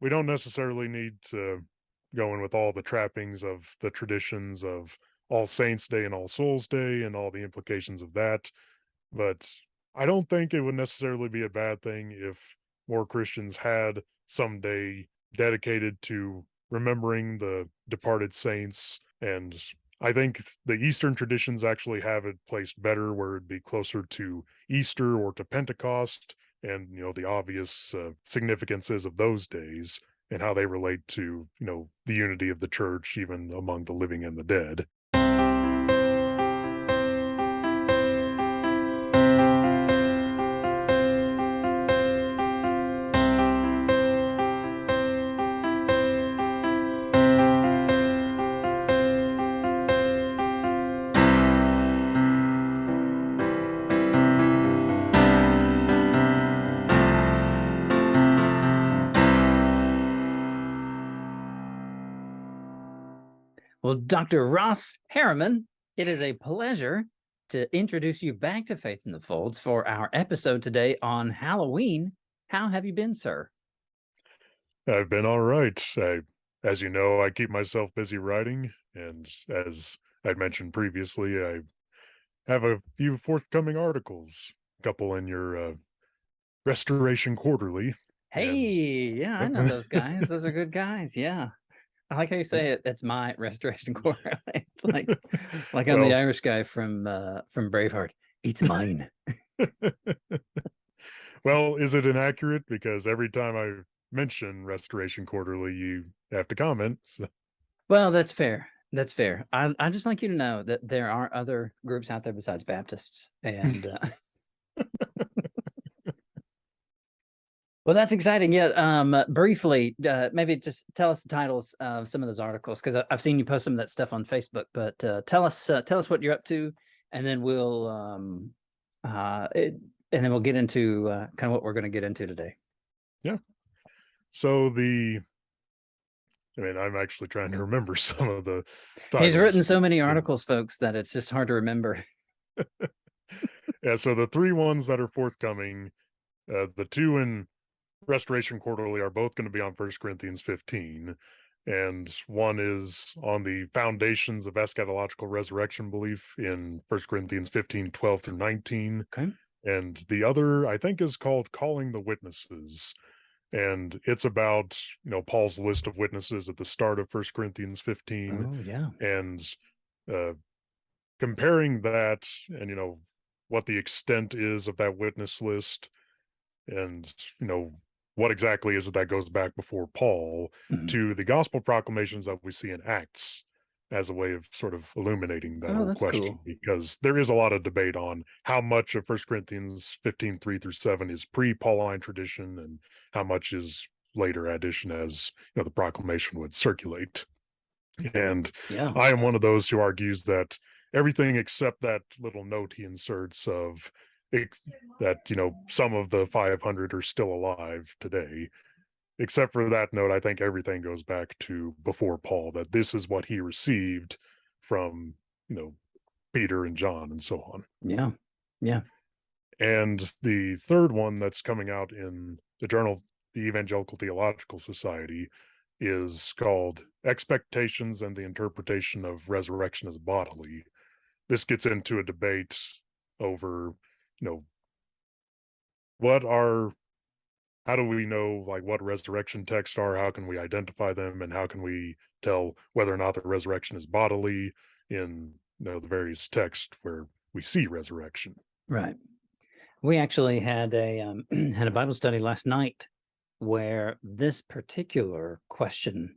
we don't necessarily need to go in with all the trappings of the traditions of All Saints Day and All Souls Day and all the implications of that. But I don't think it would necessarily be a bad thing if more Christians had some day dedicated to remembering the departed saints. And I think the Eastern traditions actually have it placed better where it'd be closer to Easter or to Pentecost and, the obvious significances of those days and how they relate to, the unity of the church, even among the living and the dead. Well, Dr. Ross Harriman, it is a pleasure to introduce you back to Faith in the Folds for our episode today on Halloween. How have you been, sir? I've been all right. As you know, I keep myself busy writing, and as I'd mentioned previously, I have a few forthcoming articles, a couple in your Restoration Quarterly, Hey, and yeah, I know those guys. Those are good guys. Yeah. I like how you say it. It's my Restoration Corps. like I'm the well, Irish guy from Braveheart. It's mine. well, is it inaccurate? Because every time I mention Restoration Quarterly, you have to comment. So. Well, that's fair. That's fair. I just like you to know that there are other groups out there besides Baptists, and well, that's exciting. Yeah. Briefly, maybe just tell us the titles of some of those articles because I've seen you post some of that stuff on Facebook. But tell us what you're up to, and then we'll get into kind of what we're going to get into today. Yeah. So I'm actually trying to remember some of the titles. He's written so many articles, folks, that it's just hard to remember. Yeah. So the three ones that are forthcoming, the two in Restoration Quarterly are both going to be on 1 Corinthians 15. And one is on the foundations of eschatological resurrection belief in 1 Corinthians 15, 12 through 19. Okay. And the other, I think, is called Calling the Witnesses. And it's about, Paul's list of witnesses at the start of 1 Corinthians 15. Oh, yeah. And uh, comparing that and, what the extent is of that witness list and, what exactly is it that goes back before Paul to the gospel proclamations that we see in Acts as a way of sort of illuminating that whole that's question, cool. because there is a lot of debate on how much of 1 Corinthians 15, 3 through 7 is pre-Pauline tradition and how much is later addition as, the proclamation would circulate. And Yeah. I am one of those who argues that everything except that little note he inserts of that, some of the 500 are still alive today. Except for that note, I think everything goes back to before Paul, that this is what he received from, Peter and John and so on. Yeah. Yeah. And the third one that's coming out in the journal, the Evangelical Theological Society, is called Expectations and the Interpretation of Resurrection as Bodily. This gets into a debate over, how do we know like what resurrection texts are? How can we identify them? And how can we tell whether or not the resurrection is bodily in, the various texts where we see resurrection? Right. We actually had a had a Bible study last night where this particular question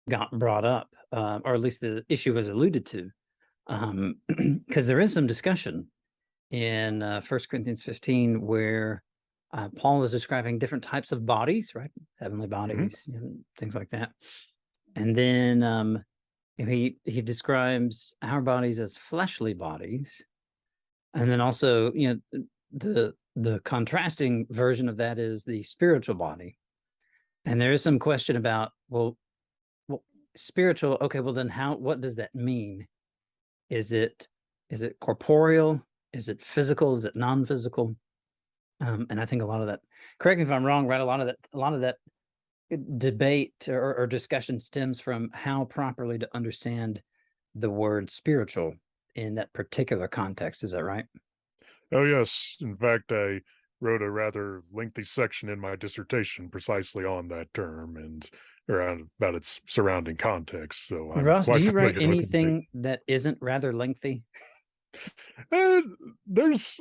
got brought up, or at least the issue was alluded to, because there is some discussion in 1 Corinthians 15 where Paul is describing different types of bodies, right? Heavenly bodies, things like that. And then he describes our bodies as fleshly bodies. And then also, the contrasting version of that is the spiritual body. And there is some question about, well, spiritual, okay, well then what does that mean? Is it corporeal? Is it physical? Is it non-physical? And I think a lot of that, correct me if I'm wrong, right? A lot of that debate or discussion stems from how properly to understand the word spiritual in that particular context. Is that right? Oh, yes. In fact, I wrote a rather lengthy section in my dissertation precisely on that term and around about its surrounding context. So I'm Ross, do quite you write familiar with the debate. anything that isn't rather lengthy? Uh, there's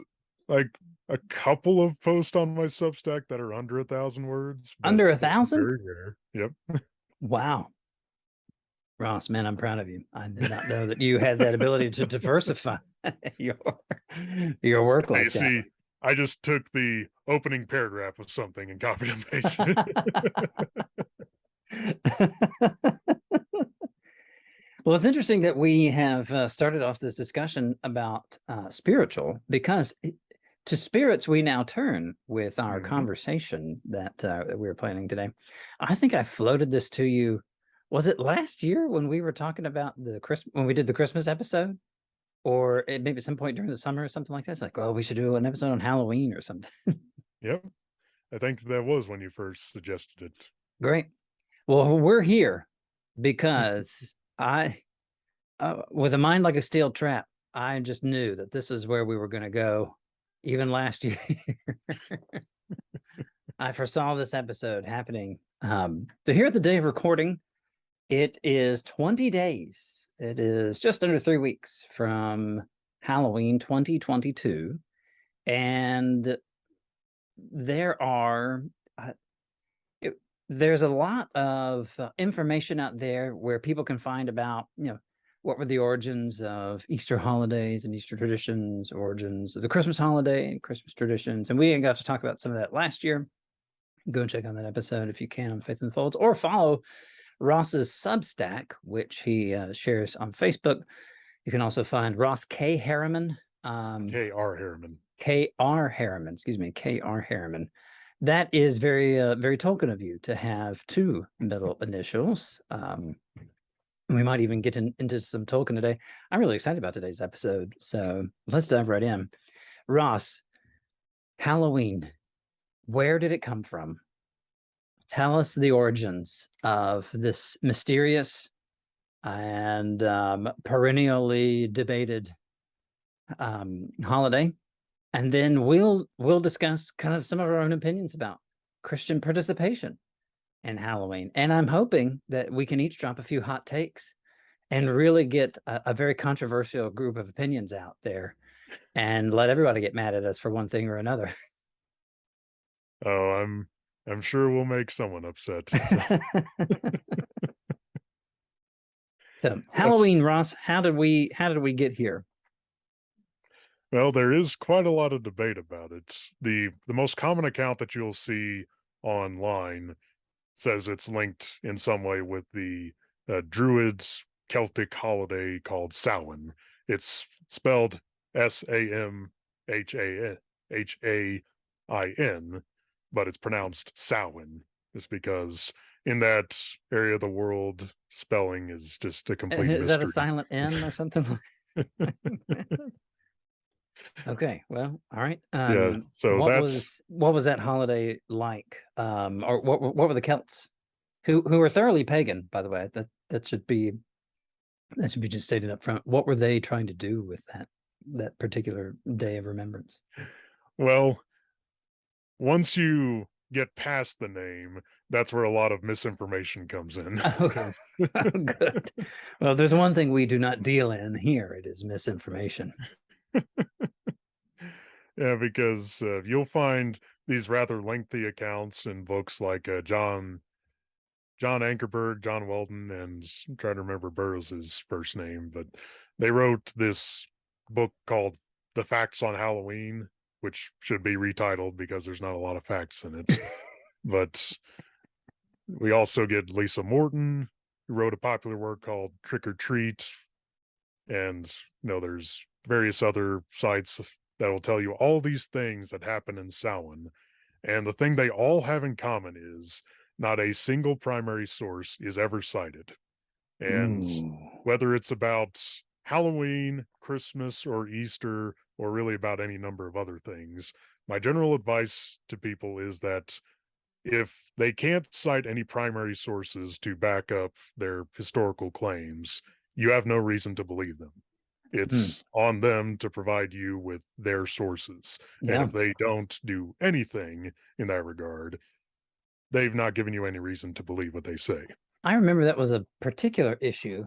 like a couple of posts on my Substack that are under 1,000 words, Under but a those are thousand? very rare. Yep. Wow. Ross, man, I'm proud of you. I did not know that you had that ability to diversify your your work Hey, you like that. see, I just took the opening paragraph of something and copied and pasted it. Well, it's interesting that we have started off this discussion about spiritual because to spirits we now turn with our Mhm. conversation that we were planning today. I think I floated this to you. Was it last year when we were talking about the Christmas when we did the Christmas episode, or maybe at some point during the summer or something like that? It's like, oh, we should do an episode on Halloween or something. Yep. I think that was when you first suggested it. Great. Well, we're here because with a mind like a steel trap, I just knew that this is where we were going to go. Even last year, I foresaw this episode happening. So here at the day of recording, it is 20 days. It is just under 3 weeks from Halloween 2022. And there are uh, there's a lot of information out there where people can find about, what were the origins of Easter holidays and Easter traditions, origins of the Christmas holiday and Christmas traditions. And we got to talk about some of that last year. Go check on that episode if you can on Faith in the Folds, or follow Ross's Substack, which he shares on Facebook. You can also find Ross K. Harriman. K.R. Harriman. K.R. Harriman, excuse me, K.R. Harriman. That is very, very Tolkien of you to have two middle initials. We might even get into some Tolkien today. I'm really excited about today's episode. So let's dive right in. Ross, Halloween, where did it come from? Tell us the origins of this mysterious and perennially debated holiday. And then we'll discuss kind of some of our own opinions about Christian participation in Halloween. And I'm hoping that we can each drop a few hot takes and really get a very controversial group of opinions out there and let everybody get mad at us for one thing or another. Oh, I'm sure we'll make someone upset. So, So yes. Halloween, Ross, how did we get here? Well, there is quite a lot of debate about it. The most common account that you'll see online says it's linked in some way with the Druids' Celtic holiday called Samhain. It's spelled Samhain, but it's pronounced Samhain, just because in that area of the world, spelling is just a complete Is that a mystery. silent N or something? Okay, well, all right. Yeah, so What that's was that holiday like? Or what were the Celts, who were thoroughly pagan, by the way? That should be just stated up front. What were they trying to do with that particular day of remembrance? well, once you get past the name, that's where a lot of misinformation comes in. Oh, 'Cause oh, good. Well, there's one thing we do not deal in here. It is misinformation. yeah, because you'll find these rather lengthy accounts in books like John Ankerberg, John Weldon, and I'm trying to remember Burroughs's first name, but they wrote this book called The Facts on Halloween, which should be retitled because there's not a lot of facts in it. But we also get Lisa Morton, who wrote a popular work called Trick or Treat, and there's various other sites that will tell you all these things that happen in Samhain. And the thing they all have in common is not a single primary source is ever cited. And Ooh. whether it's about Halloween, Christmas, or Easter, or really about any number of other things, my general advice to people is that if they can't cite any primary sources to back up their historical claims, you have no reason to believe them. Hmm. It's on them to provide you with their sources. And Yeah. if they don't do anything in that regard, they've not given you any reason to believe what they say. I remember that was a particular issue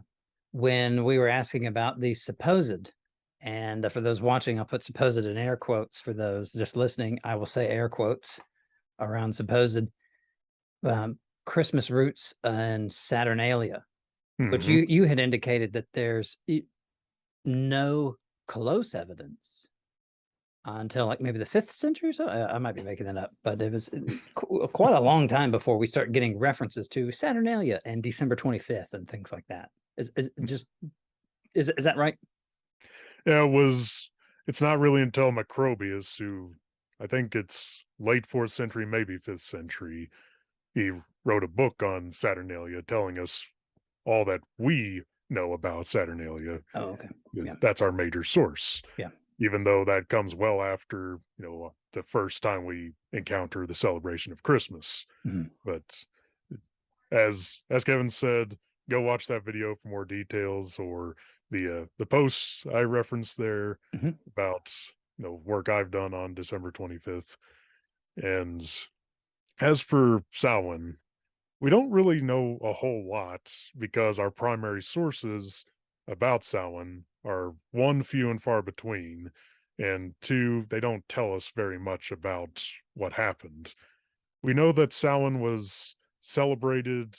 when we were asking about the supposed. And for those watching, I'll put supposed in air quotes. For those just listening, I will say air quotes around supposed Christmas roots and Saturnalia, which Hmm. you had indicated that there's no close evidence until like maybe the 5th century or so. I might be making that up, but it was quite a long time before we start getting references to Saturnalia and December 25th and things like that. Is that right? Yeah, it's not really until Macrobius, who I think it's late 4th century, maybe 5th century, he wrote a book on Saturnalia telling us all that we know about Saturnalia, Oh, okay. Yeah. because that's our major source. Yeah. Even though that comes well after, the first time we encounter the celebration of Christmas. Mhm. But as Kevin said, go watch that video for more details, or the posts I referenced there Mhm. about work I've done on December 25th. And as for Samhain, we don't really know a whole lot because our primary sources about Samhain are one, few and far between, and two, they don't tell us very much about what happened. We know that Samhain was celebrated,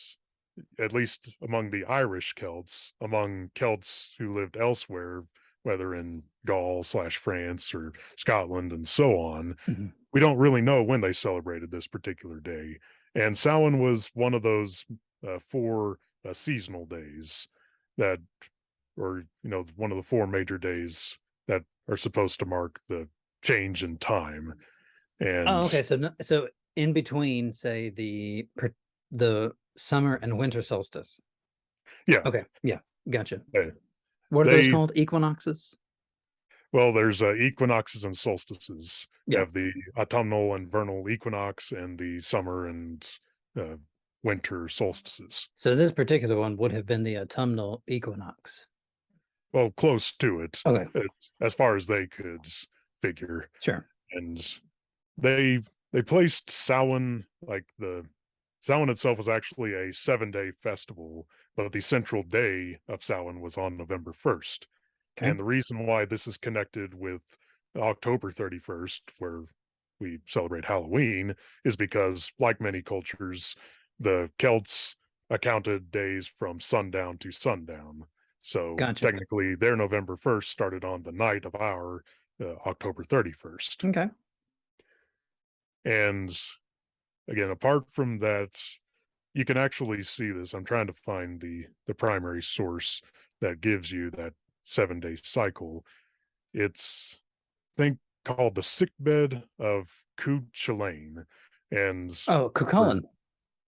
at least among the Irish Celts, among Celts who lived elsewhere, whether in Gaul/France or Scotland and so on. Mhm. We don't really know when they celebrated this particular day. And Samhain was one of those four seasonal days that, or, one of the four major days that are supposed to mark the change in time. Oh, And okay. So in between, say the summer and winter solstice. yeah, Okay. Yeah. Gotcha. they, What are those they called? Equinoxes? well, there's equinoxes and solstices. You Yeah. have the autumnal and vernal equinox and the summer and uh, winter solstices. So this particular one would have been the autumnal equinox. Well, close to it, Okay. as far as they could figure. Sure. And they placed Samhain, like the Samhain itself was actually a 7-day festival, but the central day of Samhain was on November 1st. Okay. And the reason why this is connected with October 31st, where we celebrate Halloween, is because, like many cultures, the Celts accounted days from sundown to sundown. So Gotcha. technically, their November 1st started on the night of our October 31st. Okay. And again, apart from that, you can actually see this. I'm trying to find the primary source that gives you that 7-day cycle. It's think called the sickbed of Cuchulainn, and Oh, for Cuchulainn.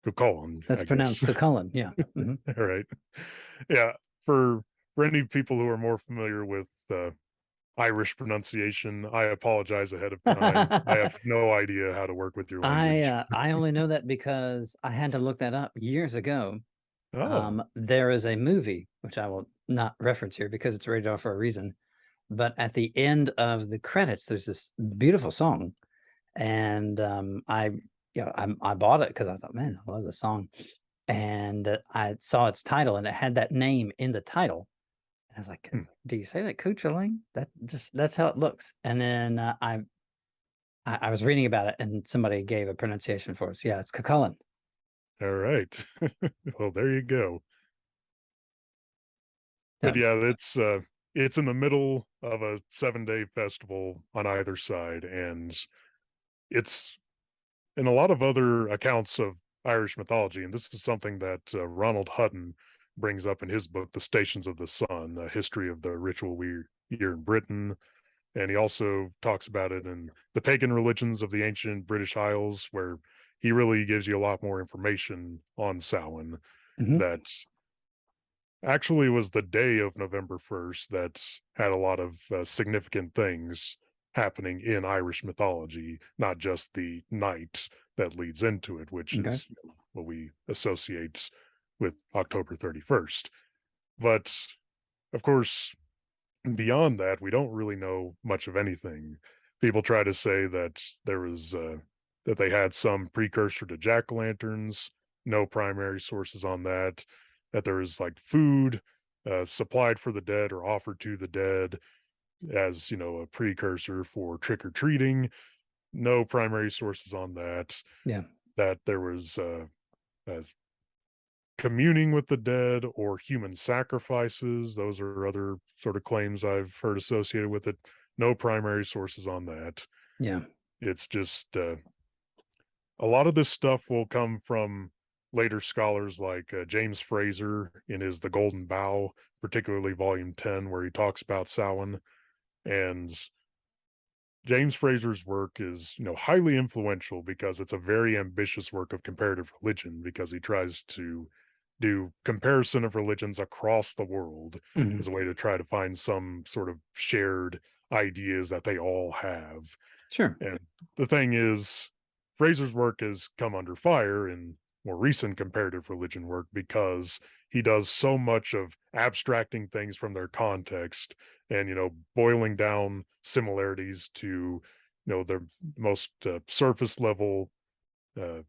Cuchulainn, That's I guess. pronounced Cuchulainn. Yeah. Mhm. All right, yeah. For any people who are more familiar with Irish pronunciation, I apologize ahead of time. I have no idea how to work with your language. I only know that because I had to look that up years ago. Oh, There is a movie which I will not reference here because it's rated R for a reason. But at the end of the credits, there's this beautiful song, and I bought it because I thought, man, I love the song, and I saw its title, and it had that name in the title. And I was like, hmm, "Do you say that Cuchulainn? That's how it looks." And then I was reading about it, and somebody gave a pronunciation for us. Yeah, it's Cuchulainn. all right. Well, there you go. But So, yeah, it's in the middle of a 7-day festival on either side, and it's in a lot of other accounts of Irish mythology, and this is something that Ronald Hutton brings up in his book, The Stations of the Sun, A History of the Ritual Year in Britain. And he also talks about it in the pagan religions of the ancient British Isles, where he really gives you a lot more information on Samhain mhm. that actually was the day of November 1st that had a lot of significant things happening in Irish mythology, not just the night that leads into it, which Okay. is what we associate with October 31st. But of course, beyond that, we don't really know much of anything. People try to say that there was that they had some precursor to jack-o'-lanterns. No primary sources on that. That there is like food supplied for the dead or offered to the dead as a precursor for trick or treating. No primary sources on that. Yeah. That there was as communing with the dead or human sacrifices. Those are other sort of claims I've heard associated with it. No primary sources on that. Yeah. It's just a lot of this stuff will come from later scholars like James Fraser in his The Golden Bough, particularly volume 10, where he talks about Samhain. And James Fraser's work is, highly influential because it's a very ambitious work of comparative religion because he tries to do comparison of religions across the world Mhm. as a way to try to find some sort of shared ideas that they all have. Sure. And the thing is, Fraser's work has come under fire in more recent comparative religion work because he does so much of abstracting things from their context and, boiling down similarities to, their most surface level uh,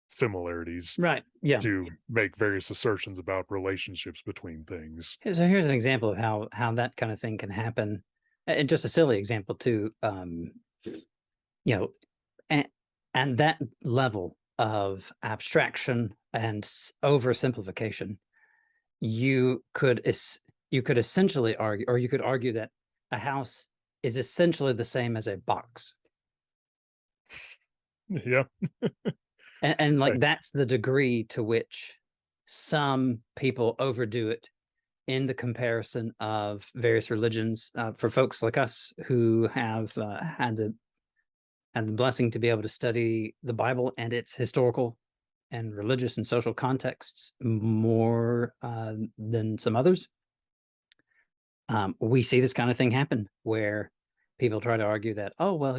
similarities Right. Yeah. to make various assertions about relationships between things. So here's an example of how that kind of thing can happen, and just a silly example too. You know, and that level of abstraction and oversimplification, you could you could essentially argue, or you could argue that a house is essentially the same as a box, Yeah. and like Right. that's the degree to which some people overdo it in the comparison of various religions. For folks like us who have had the blessing to be able to study the Bible and its historical and religious and social contexts more than some others, we see this kind of thing happen where people try to argue that, oh well,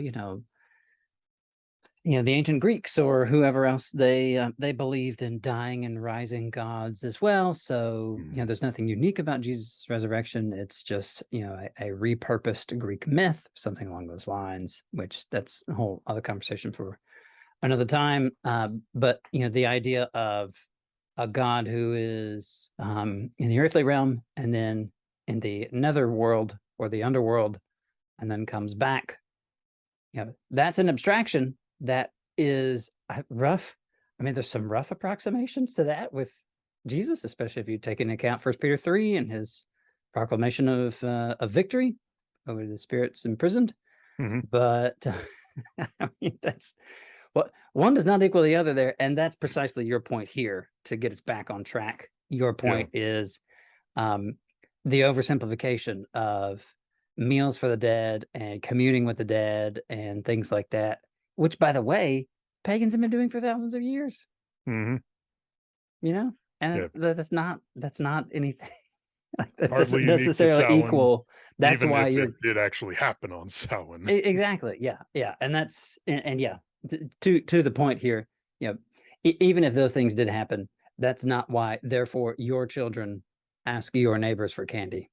the ancient Greeks or whoever else, they believed in dying and rising gods as well. So Mhm. there's nothing unique about Jesus' resurrection. It's just a repurposed Greek myth, something along those lines. Which that's a whole other conversation for another time. But the idea of a god who is in the earthly realm and then in the nether world or the underworld and then comes back, that's an abstraction that is rough. I mean, there's some rough approximations to that with Jesus, especially if you take into account 1 Peter 3 and his proclamation of victory over the spirits imprisoned. Mhm. But I mean, that's what one does not equal the other there. And that's precisely your point here to get us back on track. Your Yeah. point is um, the oversimplification of meals for the dead and communing with the dead and things like that, which, by the way, pagans have been doing for thousands of years, Mhm. and Yeah. that's not anything like that Hardly doesn't unique to necessarily Samhain, equal. That's even why if it you're did actually happen on Samhain. exactly, yeah, and that's and yeah, to the point here, you know, even if those things did happen, that's not why. Therefore, your children ask your neighbors for candy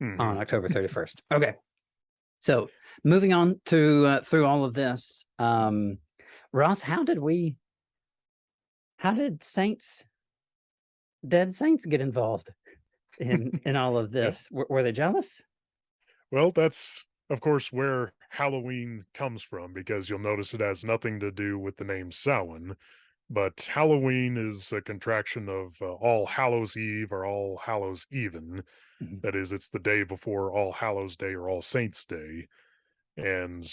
Mhm. on October 31st. Okay. So moving on to through all of this, Ross, how did dead saints get involved in all of Yeah. this? Were they jealous? Well, that's, of course, where Halloween comes from, because you'll notice it has nothing to do with the name Samhain, but Halloween is a contraction of All Hallows Eve or All Hallows Even. Mhm. That is, it's the day before All Hallows Day or All Saints Day. And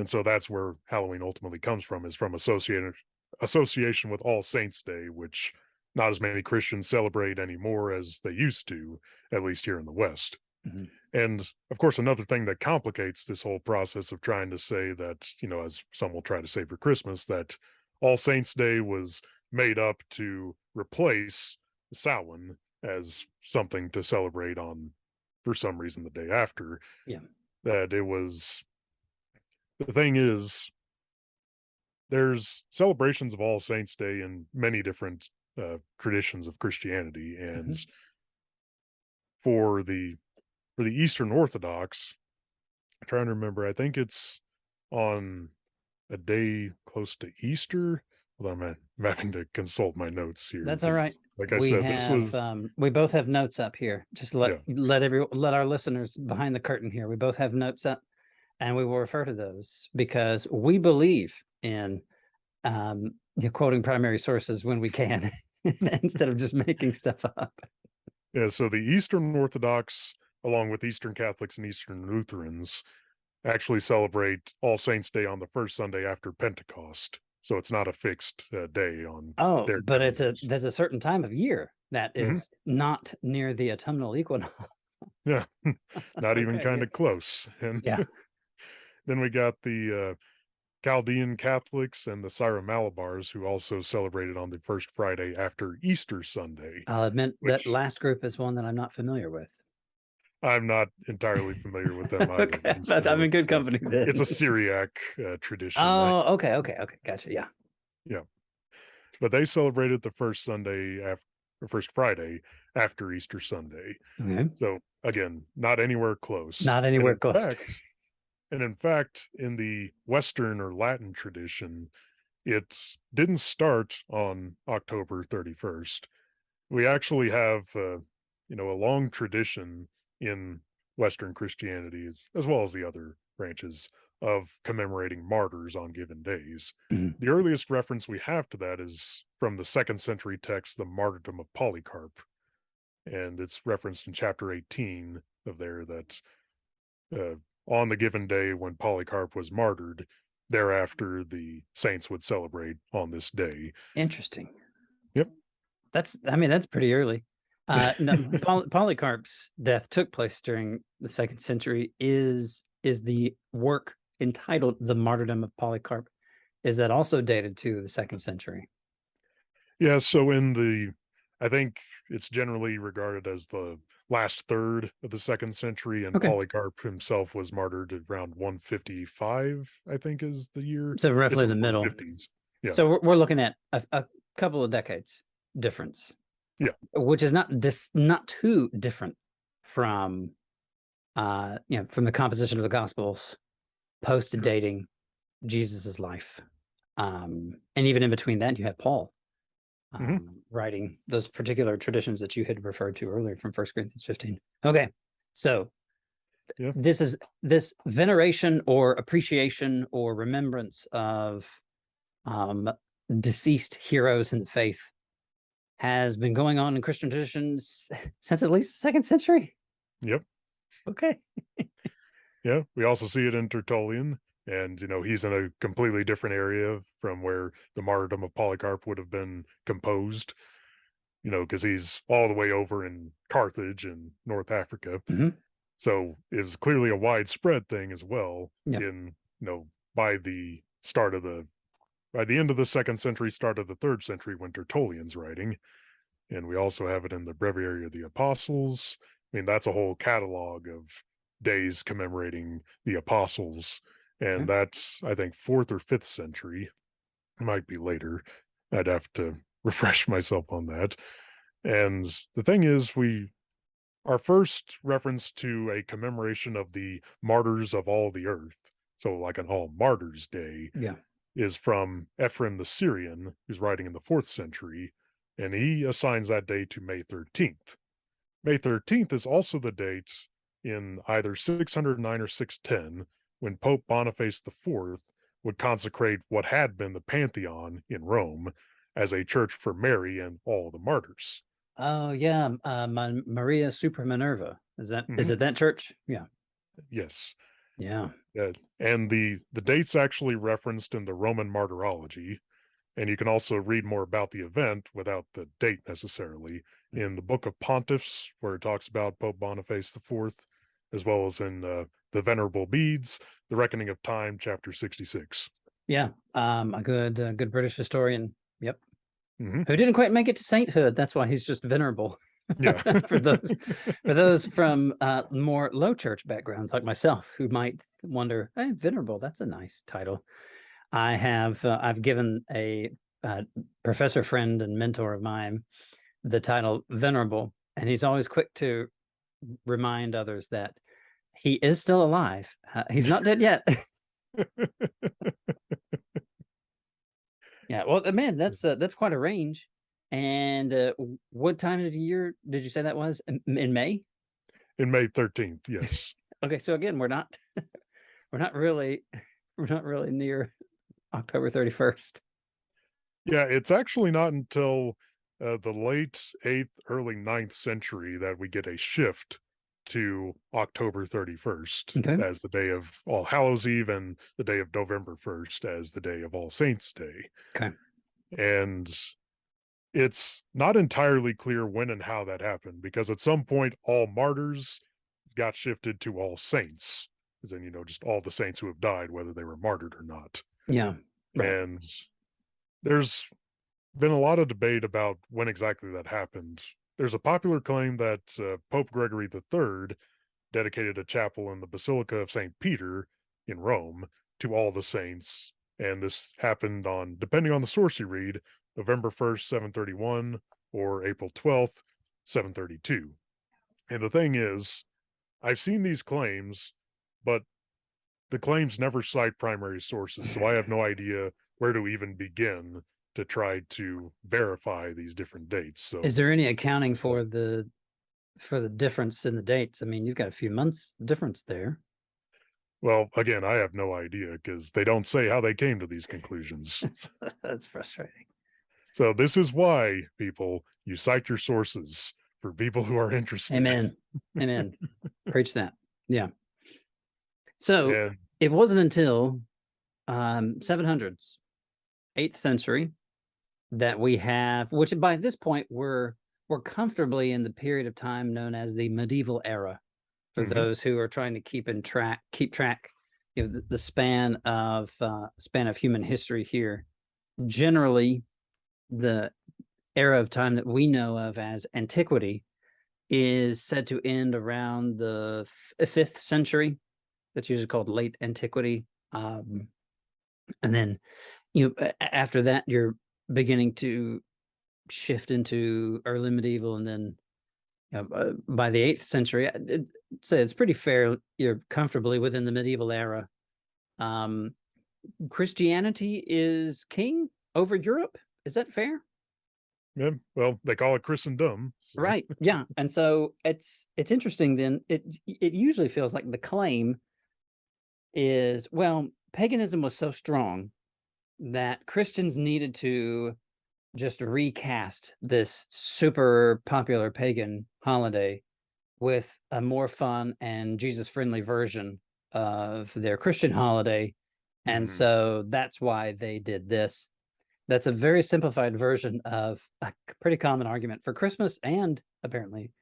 so that's where Halloween ultimately comes from, is from association with All Saints Day, which not as many Christians celebrate anymore as they used to, at least here in the West. Mhm. And of course, another thing that complicates this whole process of trying to say that, as some will try to say for Christmas, that All Saints Day was made up to replace Samhain as something to celebrate on, for some reason, the day after. Yeah. That it was, the thing is, there's celebrations of All Saints Day in many different traditions of Christianity, and Mhm. for the Eastern Orthodox, I'm trying to remember. I think it's on a day close to Easter. Well, I'm having to consult my notes here That's all right. because, like I said, this was We both have notes up here. Just yeah, let our listeners behind the curtain here. We both have notes up, and we will refer to those because we believe in quoting primary sources when we can, instead of just making stuff up. yeah. So the Eastern Orthodox, along with Eastern Catholics and Eastern Lutherans, actually celebrate All Saints Day on the first Sunday after Pentecost. So it's not a fixed day on Oh, their but calendars. there's a certain time of year that Hmm. is not near the autumnal equinox. Yeah, not even Okay, kind good. of close. And Yeah, then we got the Chaldean Catholics and the Syro-Malabars, who also celebrated on the first Friday after Easter Sunday, I'll admit that which last group is one that I'm not familiar with. I'm not entirely familiar with them either. Okay, Just but I'm in good it's company it's then. a Syriac tradition. Oh, okay, gotcha. Yeah. Yeah, but they celebrated the first Sunday after, first Friday after Easter Sunday. Okay. So again, not anywhere close. Not anywhere close. In fact, in the Western or Latin tradition, it didn't start on October 31st. We actually have, a long tradition in Western Christianity, as well as the other branches, of commemorating martyrs on given days. Mhm. The earliest reference we have to that is from the second century text, the Martyrdom of Polycarp, and it's referenced in chapter 18 of there that uh, on the given day when Polycarp was martyred, thereafter the saints would celebrate on this day. Interesting. Yep. I mean, that's pretty early. No, Polycarp's death took place during the second century. Is the work entitled "The Martyrdom of Polycarp"? Is that also dated to the second century? Yeah, so I think it's generally regarded as the last third of the second century, and Okay, Polycarp himself was martyred at around 155, I think is the year. so It's roughly in the the middle. 150s. Yeah. So we're looking at a couple of decades difference, Yeah. which is not too different from from the composition of the Gospels, post Sure. dating Jesus's life, and even in between that, you have Paul Hmm. writing those particular traditions that you had referred to earlier from 1 Corinthians 15. Okay, so Yeah. this veneration or appreciation or remembrance of um, deceased heroes in the faith has been going on in Christian traditions since at least the second century. Yep. Okay. Yeah. We also see it in Tertullian, and he's in a completely different area from where the martyrdom of Polycarp would have been composed. Because he's all the way over in Carthage in North Africa. Mhm. So it was clearly a widespread thing as well Yeah. in, by the start of by the end of the second century, start of the third century when Tertullian's writing. And we also have it in the Breviary of the Apostles. I mean, that's a whole catalog of days commemorating the apostles. And Okay. that's, I think, fourth or fifth century. It might be later. I'd have to refresh myself on that. And the thing is, our first reference to a commemoration of the martyrs of all the earth, so like an All Martyrs Day, Yeah. is from Ephraim the Syrian, who's writing in the fourth century, and he assigns that day to May 13th. May 13th is also the date in either 609 or 610 when Pope Boniface IV would consecrate what had been the Pantheon in Rome as a church for Mary and all the martyrs. Oh yeah. Maria Super Minerva. Is Mhm. it that church? Yeah. Yes. Yeah. And the date's actually referenced in the Roman Martyrology, and you can also read more about the event without the date necessarily in the Book of Pontiffs, where it talks about Pope Boniface IV, as well as in the Venerable Bedes, The Reckoning of Time, chapter 66. Yeah. A good British historian. Yep. Hmm. Who didn't quite make it to sainthood. That's why he's just venerable. Yeah. for those from more low church backgrounds like myself who might wonder, hey, venerable, that's a nice title. I've given a professor friend and mentor of mine the title Venerable, and he's always quick to remind others that he is still alive. He's not dead yet. Yeah, well, man, that's quite a range. And what time of the year did you say that was? In May? In May 13th, yes. Okay, so again, we're not really we're not really near October 31st. Yeah, it's actually not until the late 8th, early 9th century that we get a shift to October 31st Okay. as the day of All Hallows Eve and the day of November 1st as the day of All Saints' Day. Okay. And it's not entirely clear when and how that happened because at some point, all martyrs got shifted to all saints, as in, just all the saints who have died, whether they were martyred or not. Yeah. Right. And there's been a lot of debate about when exactly that happened. There's a popular claim that Pope Gregory III dedicated a chapel in the Basilica of St. Peter in Rome to all the saints. And this happened on, depending on the source you read, November 1st, 731, or April 12th, 732. And the thing is, I've seen these claims, but the claims never cite primary sources, so I have no idea where to even begin to try to verify these different dates. So, Is there any accounting for the difference in the dates? I mean, you've got a few months difference there. well, again, I have no idea because they don't say how they came to these conclusions. That's frustrating. So this is why, people, you cite your sources for people who are interested. Amen. Amen. Preach that. Yeah. So And it wasn't until 700s, 8th century, that we have, which by this point we're comfortably in the period of time known as the medieval era. For those who are trying to keep track, the span of human history here. Generally, the era of time that we know of as antiquity is said to end around the 5th century. That's usually called late antiquity. And then, after that, you're beginning to shift into early medieval, and then by the 8th century, I'd say it's pretty fair. You're comfortably within the medieval era. Christianity is king over Europe. Is that fair? yeah, well, they call it Christendom. So. Right. Yeah. And so it's interesting. Then it usually feels like the claim is, well, paganism was so strong that Christians needed to just recast this super popular pagan holiday with a more fun and Jesus-friendly version of their Christian holiday. And so that's why they did this. That's a very simplified version of a pretty common argument for Christmas and apparently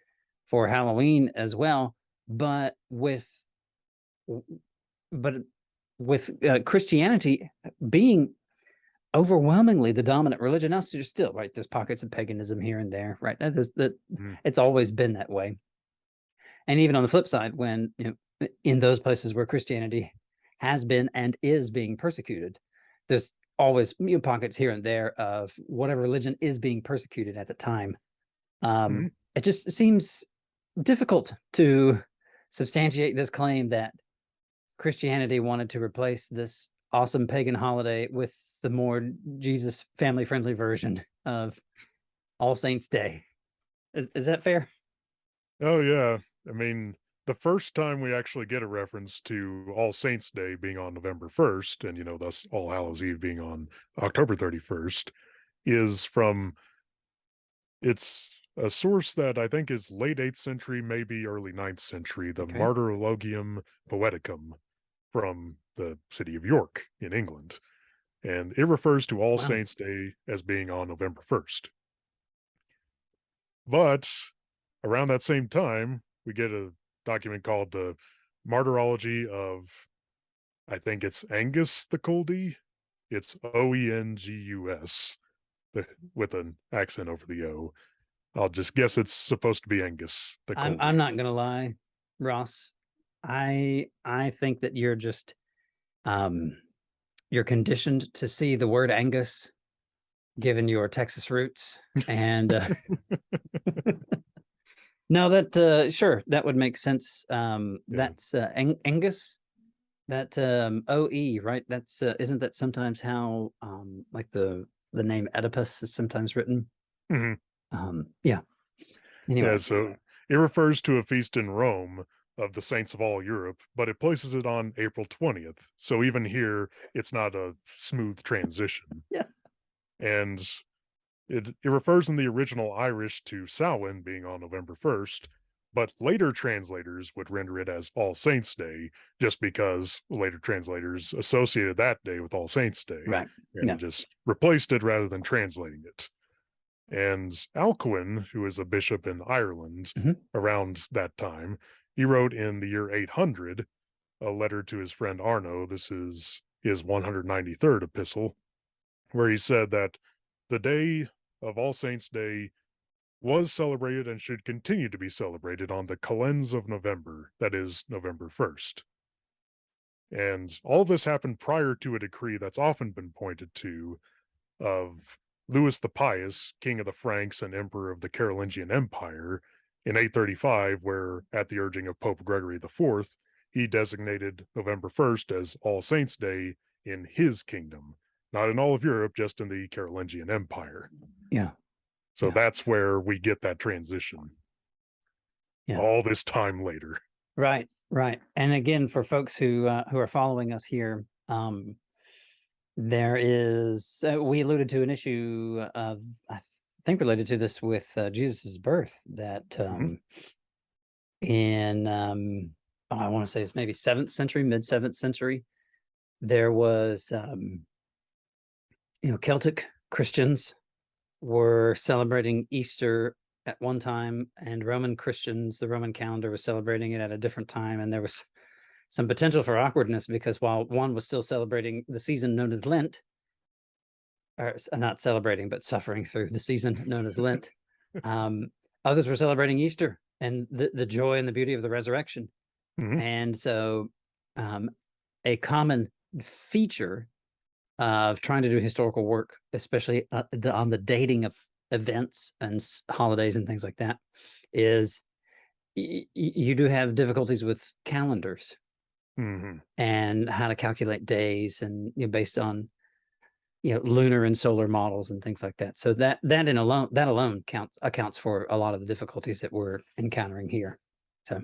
for Halloween as well. But with Christianity being overwhelmingly the dominant religion, now still right, there's pockets of paganism here and there, right? It's always been that way. And even on the flip side, when in those places where Christianity has been and is being persecuted, there's always pockets here and there of whatever religion is being persecuted at the time. It just seems difficult to substantiate this claim that Christianity wanted to replace this awesome pagan holiday with the more Jesus family friendly version of All Saints Day. Is that fair? Oh, yeah. I mean, the first time we actually get a reference to All Saints' Day being on November 1st, and, thus All Hallows Eve being on October 31st, is from, it's a source that I think is late 8th century, maybe early 9th century, the Okay. Martyrologium Poeticum from the city of York in England. And it refers to All Saints' Day as being on November 1st. But around that same time, we get a document called the Martyrology of, I think it's Angus the Culdee. It's Oengus with an accent over the O. I'll just guess it's supposed to be Angus the Culdee. I'm not gonna lie, Ross. I think that you're just you're conditioned to see the word Angus, given your Texas roots, and no, that sure, that would make sense. That's Angus. That OE, right? That's isn't that sometimes how like the name Oedipus is sometimes written? Mhm. Yeah. Anyway, Yeah, so it refers to a feast in Rome of the saints of all Europe, but it places it on April 20th. So even here, it's not a smooth transition. yeah, And it refers in the original Irish to Samhain being on November 1st, but later translators would render it as All Saints' Day just because later translators associated that day with All Saints' Day right. Yeah. and just replaced it rather than translating it. And Alcuin, who was a bishop in Ireland Mhm. around that time, he wrote in the year 800 a letter to his friend Arno. This is his 193rd epistle, where he said that the day of All Saints' Day was celebrated and should continue to be celebrated on the calends of November, that is, November 1st. And all this happened prior to a decree that's often been pointed to of Louis the Pious, king of the Franks and emperor of the Carolingian Empire, in 835, where, at the urging of Pope Gregory IV, he designated November 1st as All Saints' Day in his kingdom, not in all of Europe, just in the Carolingian Empire. Yeah. So Yeah. that's where we get that transition. Yeah. All this time later. Right. Right. And again, for folks who are following us here, there is we alluded to an issue of I think related to this with Jesus's birth that Mhm. in I want to say it's maybe 7th century, mid 7th century, there was Celtic Christians were celebrating Easter at one time, and Roman Christians, the Roman calendar, was celebrating it at a different time, and there was some potential for awkwardness because while one was still celebrating the season known as Lent, or not celebrating but suffering through the season known as Lent, um, others were celebrating Easter and the joy and the beauty of the resurrection. Mhm. And so a common feature of trying to do historical work, especially on the dating of events and holidays and things like that, is you do have difficulties with calendars Mhm. and how to calculate days, and based on lunar and solar models and things like that. So that alone accounts for a lot of the difficulties that we're encountering here. So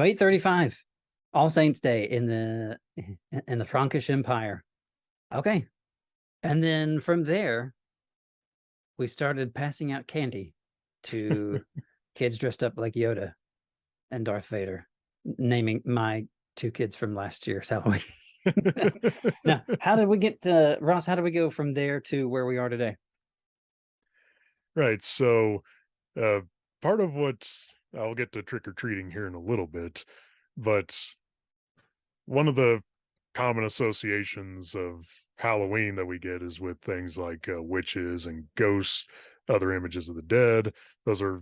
835, All Saints Day in the Frankish Empire. Okay. And then from there, we started passing out candy to kids dressed up like Yoda and Darth Vader, naming my 2 kids from last year's Halloween. Now, how did we get to Ross? How do we go from there to where we are today? Right. So, uh, part of what I'll get to trick or treating here in a little bit, but one of the common associations of Halloween that we get is with things like witches and ghosts, other images of the dead. Those are,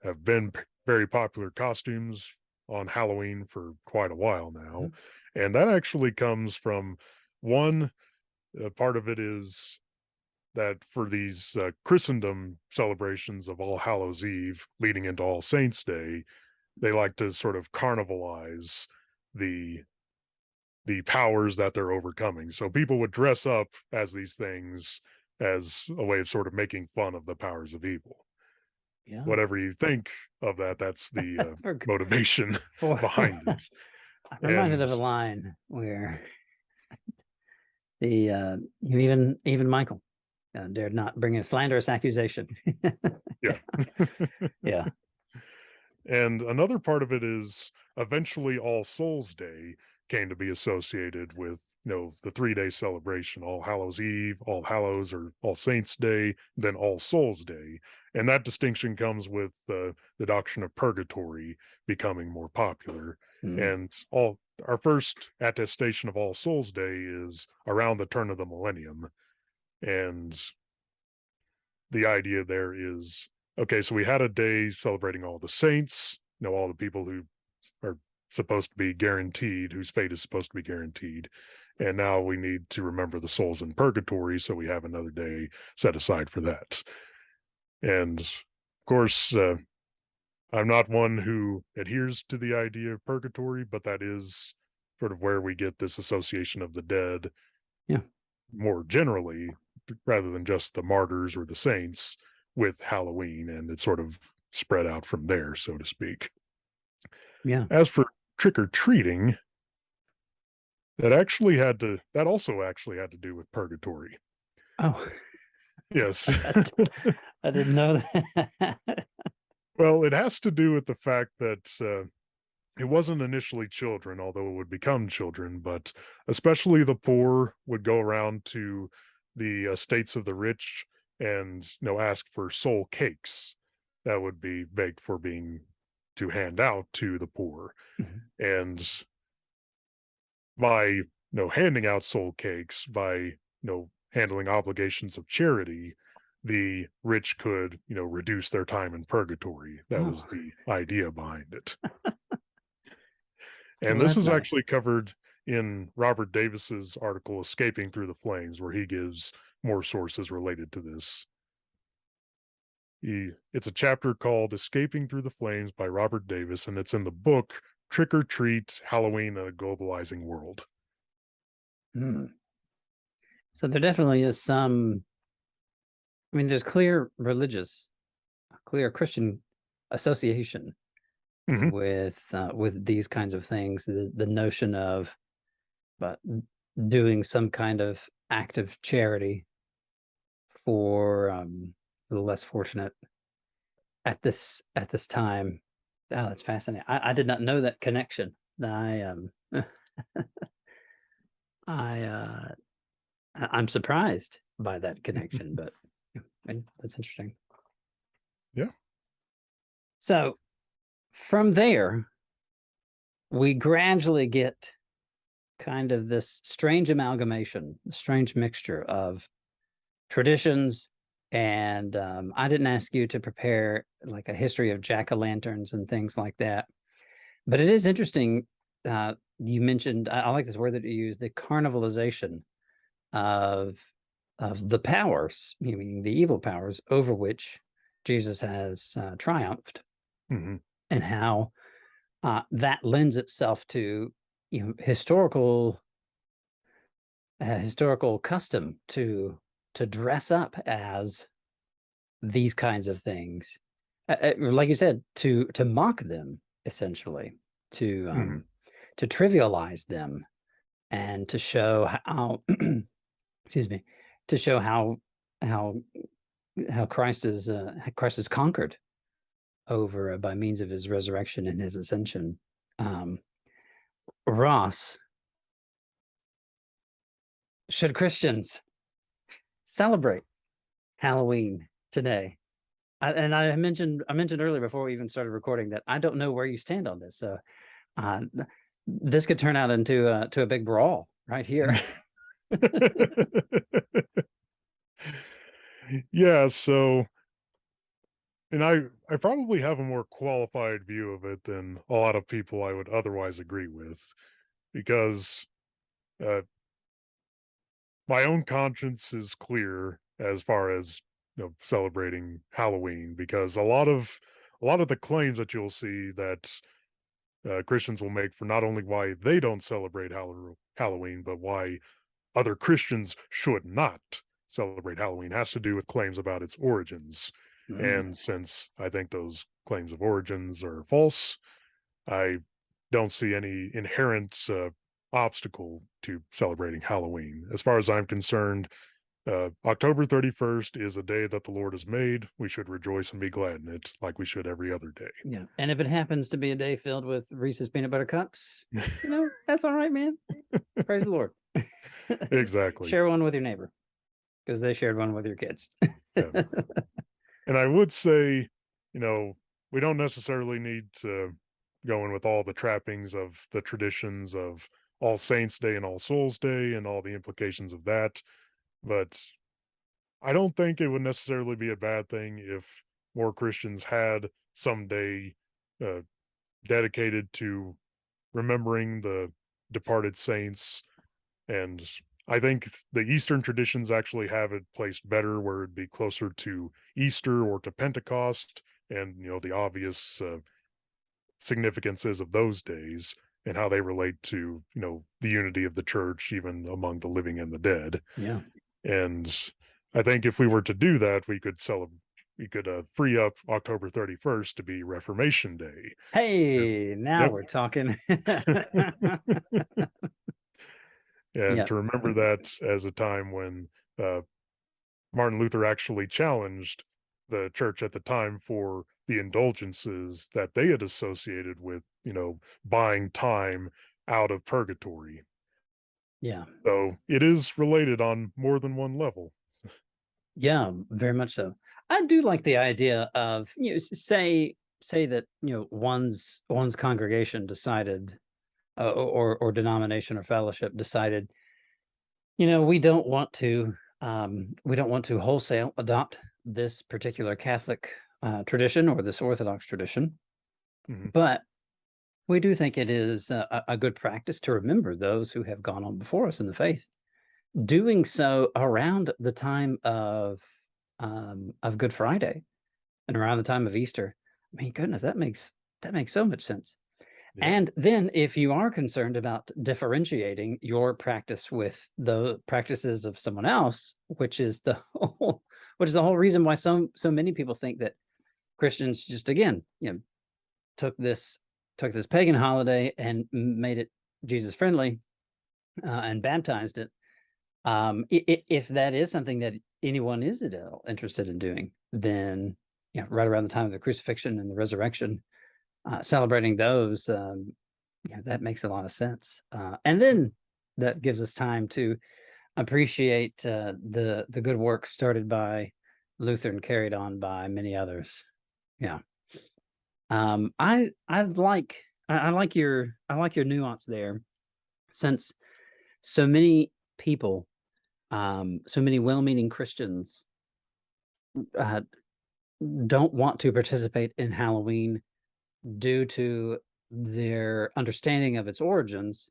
have been very popular costumes on Halloween for quite a while now. And that actually comes from one part of it is that for these Christendom celebrations of All Hallows Eve leading into All Saints Day, they like to sort of carnivalize the powers that they're overcoming. So people would dress up as these things as a way of sort of making fun of the powers of evil. Yeah. Whatever you think of that, that's the motivation For behind it. I'm reminded And of a line where the even Michael dared not bring a slanderous accusation. yeah. Yeah. And another part of it is eventually All Souls Day came to be associated with, the 3-day celebration, All Hallows Eve, All Hallows or All Saints Day, then All Souls Day. And that distinction comes with the doctrine of purgatory becoming more popular. Mm. And our first attestation of All Souls Day is around the turn of the millennium. And the idea there is okay, so we had a day celebrating all the saints, all the people who are supposed to be guaranteed, whose fate is supposed to be guaranteed. And now we need to remember the souls in purgatory, so we have another day set aside for that. And of course, I'm not one who adheres to the idea of purgatory, but that is sort of where we get this association of the dead Yeah. more generally, rather than just the martyrs or the saints, with Halloween, and it's sort of spread out from there, so to speak. Yeah. As for trick or treating, that also actually had to do with purgatory. Oh, Yes. I didn't know that. Well, it has to do with the fact that it wasn't initially children, although it would become children, but especially the poor would go around to the estates of the rich and ask for soul cakes that would be baked for being to hand out to the poor. Mhm. And by handing out soul cakes, by handling obligations of charity, the rich could reduce their time in purgatory. That Oh, was the idea behind it. And well, this that's is nice. actually covered in Robert Davis's article Escaping Through the Flames, where he gives more sources related to this. It's a chapter called Escaping Through the Flames by Robert Davis, and it's in the book Trick or Treat: Halloween in a Globalizing World. Hmm. So there definitely is some, I mean, there's clear Christian association Hmm. with these kinds of things. The notion of but doing some kind of act of charity for the less fortunate at this time. Oh, that's fascinating. I did not know that connection. I I'm surprised by that connection, but that's interesting. Yeah. So from there, we gradually get kind of this strange amalgamation, strange mixture of traditions. And I didn't ask you to prepare like a history of jack-o'-lanterns and things like that, but it is interesting. You mentioned, I like this word that you use, the carnivalization of the powers, meaning the evil powers over which Jesus has triumphed, Hmm. and how that lends itself to historical custom to dress up as these kinds of things, like you said, to mock them, essentially, to Hmm. to trivialize them, and to show how excuse me, to show how Christ is conquered over by means of his resurrection and his ascension. um Ross, should Christians celebrate Halloween today? I mentioned earlier before we even started recording that I don't know where you stand on this. So uh, this could turn out into to a big brawl right here. Yeah, so and I probably have a more qualified view of it than a lot of people I would otherwise agree with, because uh, my own conscience is clear as far as celebrating Halloween, because a lot of the claims that you'll see that Christians will make for not only why they don't celebrate Halloween, but why other Christians should not celebrate Halloween has to do with claims about its origins. Mm, And since I think those claims of origins are false, I don't see any inherent obstacle to celebrating Halloween. As far as I'm concerned, October 31st is a day that the Lord has made. We should rejoice and be glad in it like we should every other day. yeah, and if it happens to be a day filled with Reese's peanut butter cups, that's all right, man. Praise the Lord. Exactly. Share one with your neighbor because they shared one with your kids. Yeah. And I would say, we don't necessarily need to go in with all the trappings of the traditions of All Saints' Day and All Souls' Day and all the implications of that. But I don't think it would necessarily be a bad thing if more Christians had some day uh, dedicated to remembering the departed saints And I think the Eastern traditions actually have it placed better, where it'd be closer to Easter or to Pentecost, and the obvious significances of those days and how they relate to the unity of the church, even among the living and the dead. Yeah. And I think if we were to do that, we could free up October 31st to be Reformation Day. Hey, now Yep. we're talking. And Yeah. to remember that as a time when uh, Martin Luther actually challenged the church at the time for the indulgences that they had associated with, buying time out of purgatory. Yeah. So it is related on more than one level. Yeah, very much so. I do like the idea of, say that, one's congregation decided, or denomination or fellowship decided, we don't want to wholesale adopt this particular Catholic tradition or this Orthodox tradition, Mhm. but we do think it is a good practice to remember those who have gone on before us in the faith, doing so around the time of Good Friday and around the time of Easter. I mean, goodness, that makes so much sense. Yep. And then if you are concerned about differentiating your practice with the practices of someone else, which is the whole reason why so many people think that Christians just, again, took this took this pagan holiday and made it Jesus friendly, and baptized it. If that is something that anyone is at all interested in doing, then right around the time of the crucifixion and the resurrection, celebrating those, that makes a lot of sense. And then that gives us time to appreciate the good work started by Luther and carried on by many others. Yeah. I like your nuance there, since so many people, so many well-meaning Christians, uh, don't want to participate in Halloween due to their understanding of its origins.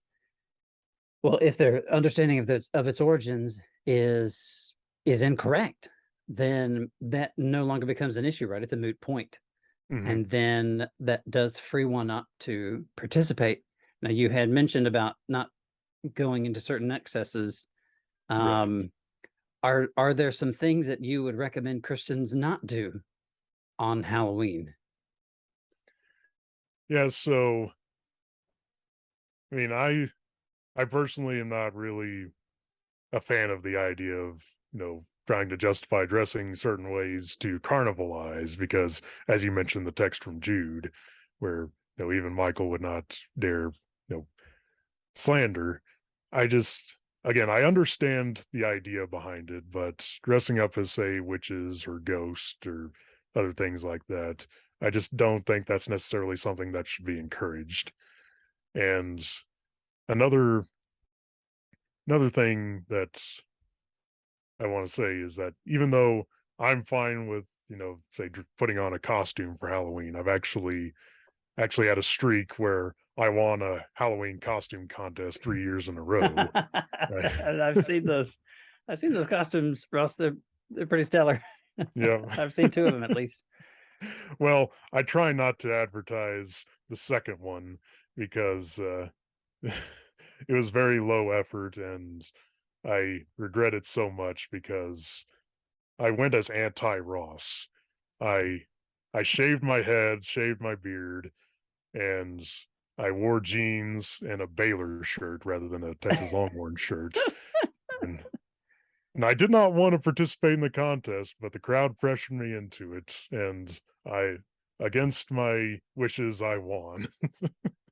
Well, if their understanding of its origins is incorrect, then that no longer becomes an issue, right? It's a moot point. Mhm. And then that does free one up to participate. Now, you had mentioned about not going into certain excesses. Right. Um, are there some things that you would recommend Christians not do on Halloween? Yeah. So, I mean, I personally am not really a fan of the idea of trying to justify dressing certain ways to carnivalize, because as you mentioned the text from Jude, where even Michael would not dare slander. I just, again, I understand the idea behind it, but dressing up as, say, witches or ghosts or other things like that, I just don't think that's necessarily something that should be encouraged. And another another thing that I want to say is that even though I'm fine with, say, putting on a costume for Halloween, I've actually had a streak where I won a Halloween costume contest 3 years in a row. Right. I've seen those. I've seen those costumes, Ross. They're pretty stellar. Yeah. I've seen two of them at least. Well, I try not to advertise the second one because it was very low effort, and I regret it so much because I went as anti-Ross. I I shaved my head, shaved my beard, and I wore jeans and a Baylor shirt rather than a Texas Longhorn shirt. And and I did not want to participate in the contest, but the crowd pressured me into it, and I, against my wishes, I won.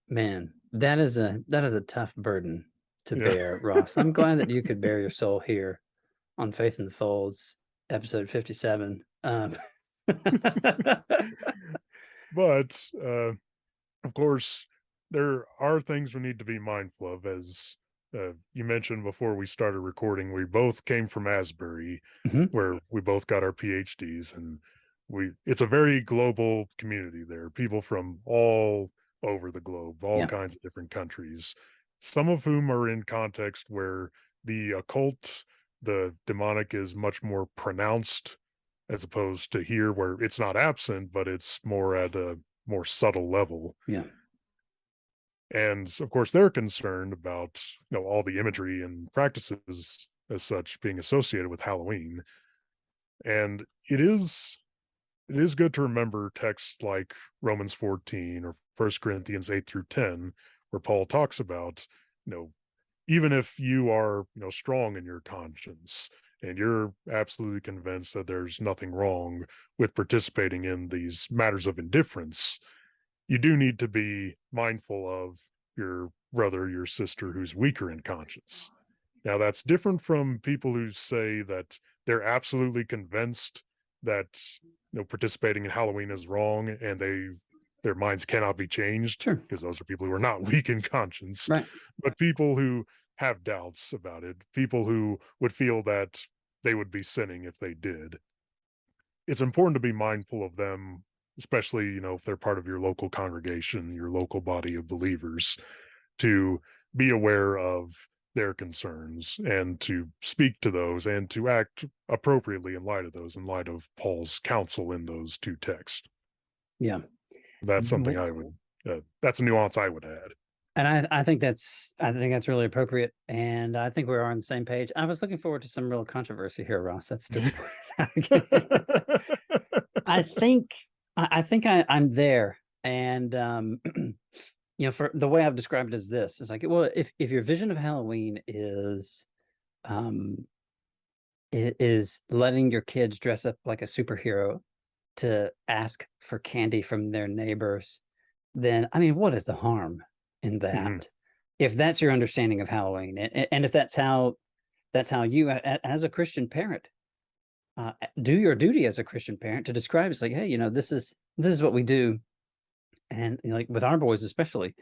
Man, that is a tough burden to Yeah. bear, Ross. I'm glad that you could bear your soul here on Faith in the Folds, episode 57. But of course, there are things we need to be mindful of. As you mentioned before we started recording, we both came from Asbury, Mhm. where we both got our PhDs, and it's a very global community there. People from all over the globe, all Yeah. kinds of different countries. some of whom are in context where the occult, the demonic is much more pronounced, as opposed to here where it's not absent, but it's more at a more subtle level. Yeah. And of course, they're concerned about, all the imagery and practices as such being associated with Halloween. And it is good to remember texts like Romans 14 or 1 Corinthians 8 through 10, where Paul talks about, you know, even if you are, strong in your conscience and you're absolutely convinced that there's nothing wrong with participating in these matters of indifference, you do need to be mindful of your brother, your sister who's weaker in conscience. Now, that's different from people who say that they're absolutely convinced that, participating in Halloween is wrong and their minds cannot be changed, Sure. because those are people who are not weak in conscience. Right. But people who have doubts about it, people who would feel that they would be sinning if they did. It's important to be mindful of them, especially, if they're part of your local congregation, your local body of believers, to be aware of their concerns and to speak to those and to act appropriately in light of those, in light of Paul's counsel in those two texts. Yeah. That's something W- I would, that's a nuance I would add. And I think that's really appropriate, and I think we're on the same page. I was looking forward to some real controversy here, Ross. That's disappointing. I think I'm there, and for the way I've described it is this: it's like, well, if your vision of Halloween um is letting your kids dress up like a superhero to ask for candy from their neighbors, then I mean, what is the harm in that? Mhm. If that's your understanding of Halloween, and if that's how you, as a Christian parent, do your duty as a Christian parent to describe, it's like, hey, this is what we do. And like with our boys, especially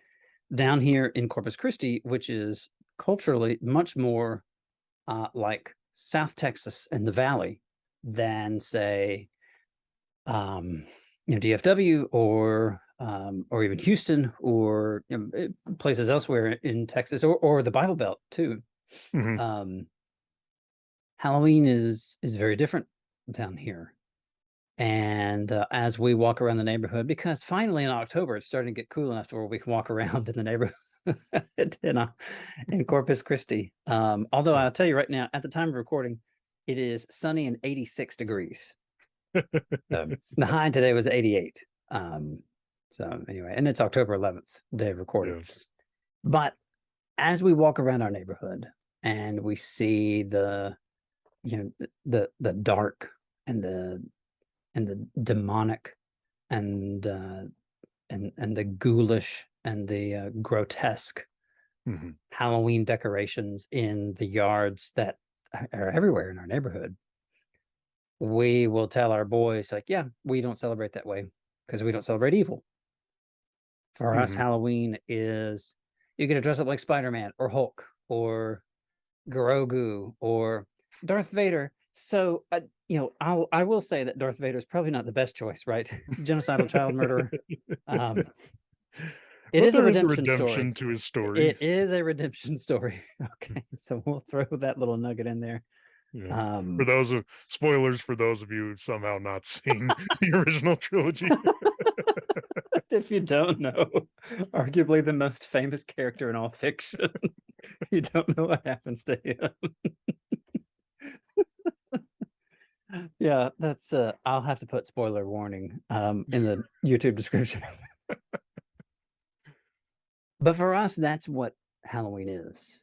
down here in Corpus Christi, which is culturally much more like South Texas and the Valley than, say, DFW or even Houston, or places elsewhere in Texas, or the Bible Belt too. Mhm. Halloween is very different down here. And as we walk around the neighborhood, because finally in October it's starting to get cool enough to where we can walk around in the neighborhood in Corpus Christi. Although Yeah. I'll tell you right now, at the time of recording, it is sunny and 86 degrees. The high today was 88. So anyway, and it's October 11th, day of recording. Yeah. But as we walk around our neighborhood and we see the dark and the demonic and the ghoulish and the grotesque Mhm. Halloween decorations in the yards that are everywhere in our neighborhood, we will tell our boys, like, yeah, we don't celebrate that way because we don't celebrate evil. For us, Mhm. Halloween is, you get to dress up like Spider-Man or Hulk or Grogu or Darth Vader. So, I will say that Darth Vader is probably not the best choice, right? Genocidal child murderer. Um, it But is a there is a redemption story. redemption to his story. It is a redemption story. Okay, so we'll throw that little nugget in there. Yeah. For Um, those of spoilers for those of you who've somehow not seen the original trilogy. if you don't know, arguably the most famous character in all fiction, you don't know what happens to him. Yeah, that's I'll have to put spoiler warning in the YouTube description. But for us, that's what Halloween is.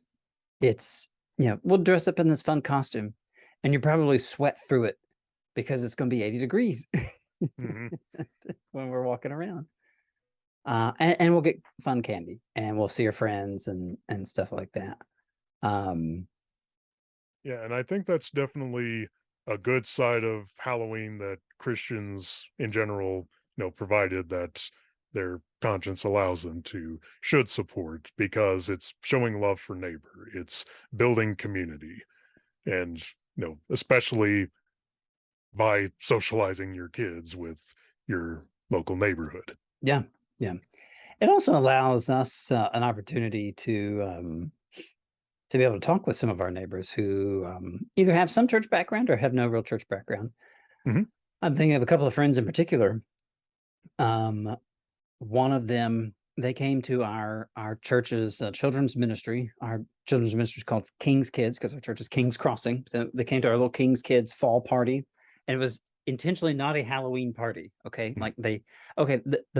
It's, we'll dress up in this fun costume and you probably sweat through it because it's going to be 80 degrees Mhm. when we're walking around. And we'll get fun candy and we'll see our friends and stuff like that. Um, Yeah, and I think that's definitely a good side of Halloween that Christians in general, provided that their conscience allows them to, should support, because it's showing love for neighbor. It's building community. And, especially by socializing your kids with your local neighborhood. yeah, yeah. It also allows us an opportunity to be able to talk with some of our neighbors who either have some church background or have no real church background. Mhm. I'm thinking of a couple of friends in particular. One of them, they came to our church's children's ministry. Our children's ministry is called King's Kids because our church is King's Crossing. So they came to our little King's Kids fall party, and it was intentionally not a Halloween party. Okay, Mhm. like the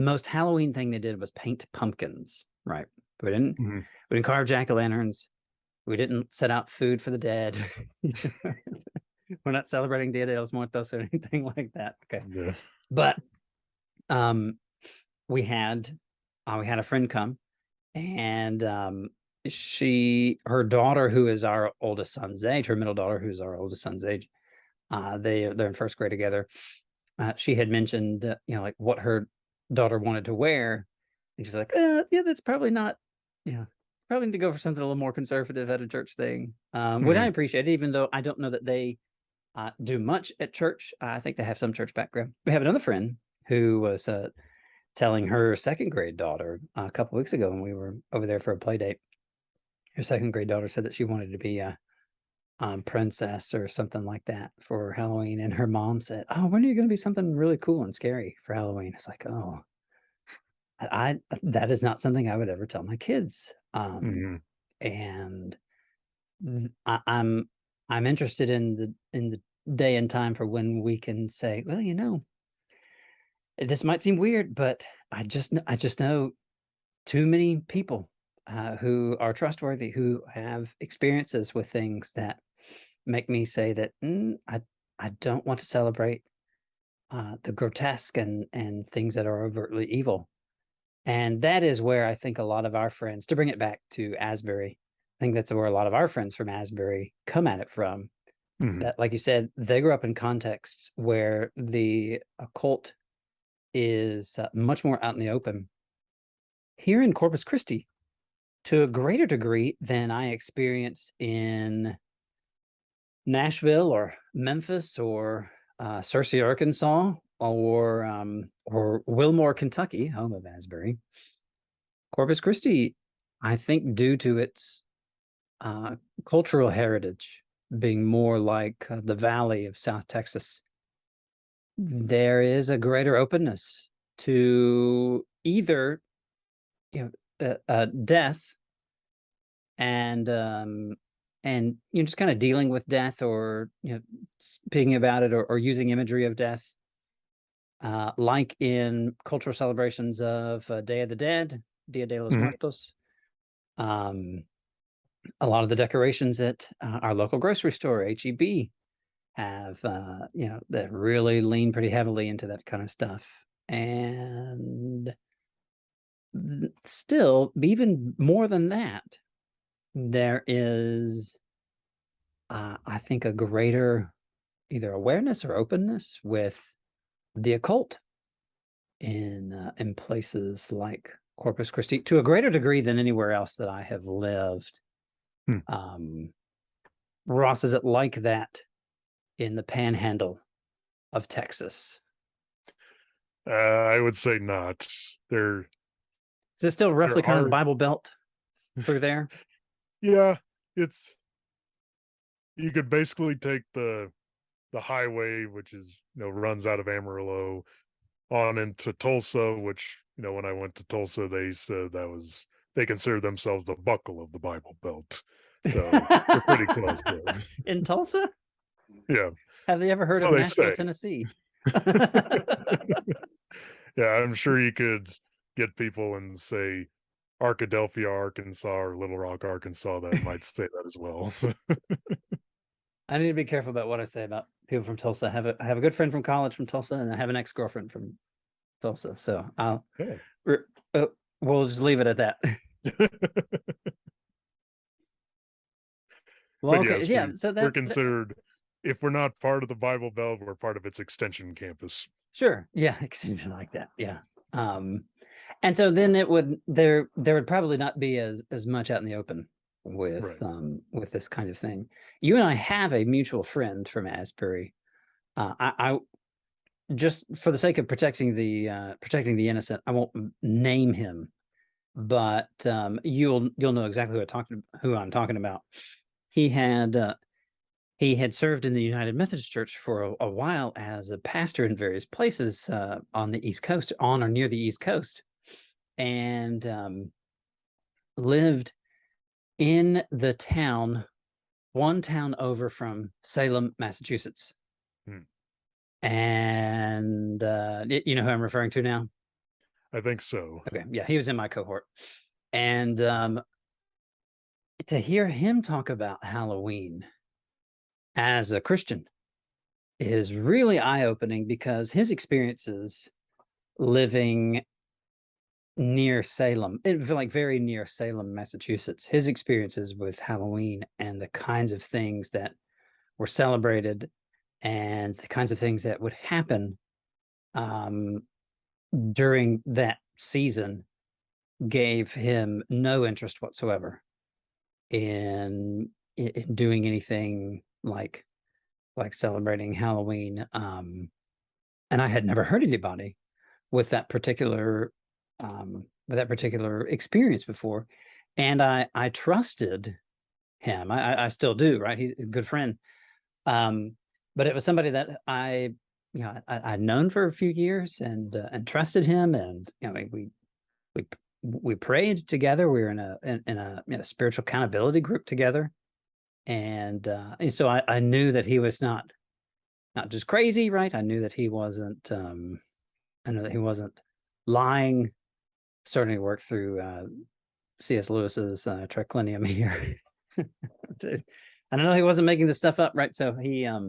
most Halloween thing they did was paint pumpkins. Right, we didn't Mhm. we didn't carve jack-o'-lanterns. We didn't set out food for the dead. We're not celebrating Dia de los Muertos or anything like that. Okay, Yeah. but um we had a friend come, and her daughter, who is our oldest son's age, her middle daughter, who's our oldest son's age, they're in first grade together. She had mentioned like what her daughter wanted to wear, and she's like, yeah, that's probably not, probably need to go for something a little more conservative at a church thing, which I Mhm. appreciate, even though I don't know that they do much at church. I think they have some church background. We have another friend who was telling her second grade daughter a couple weeks ago when we were over there for a play date. Her second grade daughter said that she wanted to be a princess or something like that for Halloween, and her mom said, "Oh, when are you going to be something really cool and scary for Halloween?" It's like, oh, I that is not something I would ever tell my kids. Mhm. And I'm interested in the day and time for when we can say, well, this might seem weird, but I just know too many people who are trustworthy, who have experiences with things that make me say that I don't want to celebrate the grotesque and things that are overtly evil. And that is where I think a lot of our friends, to bring it back to Asbury, I think that's where a lot of our friends from Asbury come at it from. Mhm. That, like you said, they grew up in contexts where the occult is much more out in the open. Here in Corpus Christi, to a greater degree than I experience in Nashville or Memphis or Searcy, Arkansas, or Wilmore, Kentucky, home of Asbury. Corpus Christi, I think, due to its uh, cultural heritage being more like the valley of South Texas, there is a greater openness to either death and just kind of dealing with death, or speaking about it, or using imagery of death, like in cultural celebrations of Day of the Dead, Dia de los Mhm. Muertos. A lot of the decorations at our local grocery store, HEB, have that really lean pretty heavily into that kind of stuff. And still, even more than that, there is I think a greater either awareness or openness with the occult in places like Corpus Christi, to a greater degree than anywhere else that I have lived. Hmm. Ross, is it like that in the panhandle of Texas? I would say not. There Is it still there roughly kind of the are Bible Belt through there? yeah, it's you could basically take the highway, which is, runs out of Amarillo on into Tulsa, which, when I went to Tulsa, they said they consider themselves the buckle of the Bible Belt. So they're pretty close there. In Tulsa? Yeah. Have they ever heard So of they Nashville, say. Tennessee? Yeah, I'm sure you could get people in, say, Arkadelphia, Arkansas, or Little Rock, Arkansas, that might say that as well. I need to be careful about what I say about people from Tulsa. I have a good friend from college from Tulsa, and I have an ex-girlfriend from Tulsa. So Oh. uh, we'll just leave it at that. Well, But okay, yes, yeah. we So we're that considered, if we're not part of the Bible Belt, we're part of its extension campus. sure, yeah, something like that, yeah. Um, and so then there would probably not be as much out in the open Right. with this kind of thing. You and I have a mutual friend from Asbury. I just for the sake of protecting the innocent, I won't name him. but you'll know exactly who I'm talking about. He had served in the United Methodist Church for a while as a pastor in various places on the East Coast, on or near the East Coast, and lived in the town, one town over from Salem, Massachusetts. Hmm. And you know who I'm referring to now? I think so. Okay, yeah, he was in my cohort. And to hear him talk about Halloween as a Christian is really eye-opening, because his experiences living near Salem, like very near Salem, Massachusetts, his experiences with Halloween and the kinds of things that were celebrated and the kinds of things that would happen during that season gave him no interest whatsoever in doing anything like celebrating Halloween. And I had never heard anybody with that particular experience before, and I trusted him. I still do, right? He's a good friend. But it was somebody that I'd known for a few years, and trusted him, and we prayed together. We were in a spiritual accountability group together, and so I knew that he was not just crazy, right? I knew that he wasn't. I know that he wasn't lying. Starting to work through C.S. Lewis's triclinium here. I know he wasn't making this stuff up, right? So he, I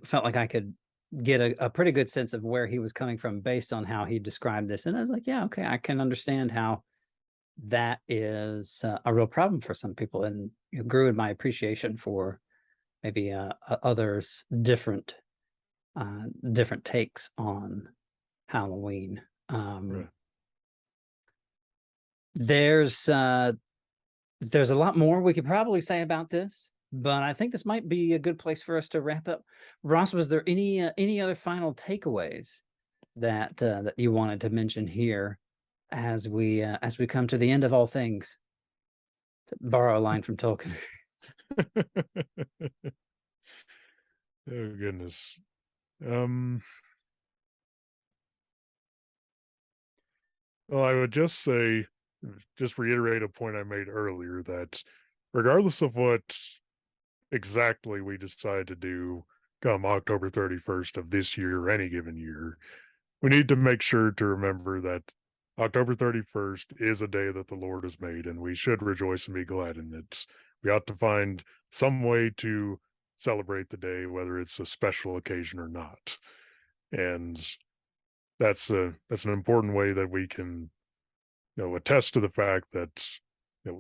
felt like I could get a pretty good sense of where he was coming from based on how he described this, and I was like, yeah, okay, I can understand how that is a real problem for some people, and it grew in my appreciation for maybe others' different takes on Halloween. Right. There's a lot more we could probably say about this, but I think this might be a good place for us to wrap up. Ross, was there any other final takeaways that that you wanted to mention here as we come to the end of all things? To borrow a line from Tolkien. Oh goodness. Um, well, I would just say, just reiterate a point I made earlier, that regardless of what exactly we decide to do come October 31st of this year or any given year, we need to make sure to remember that October 31st is a day that the Lord has made, and we should rejoice and be glad in it. We ought to find some way to celebrate the day, whether it's a special occasion or not. And that's an important way that we can, attest to the fact that,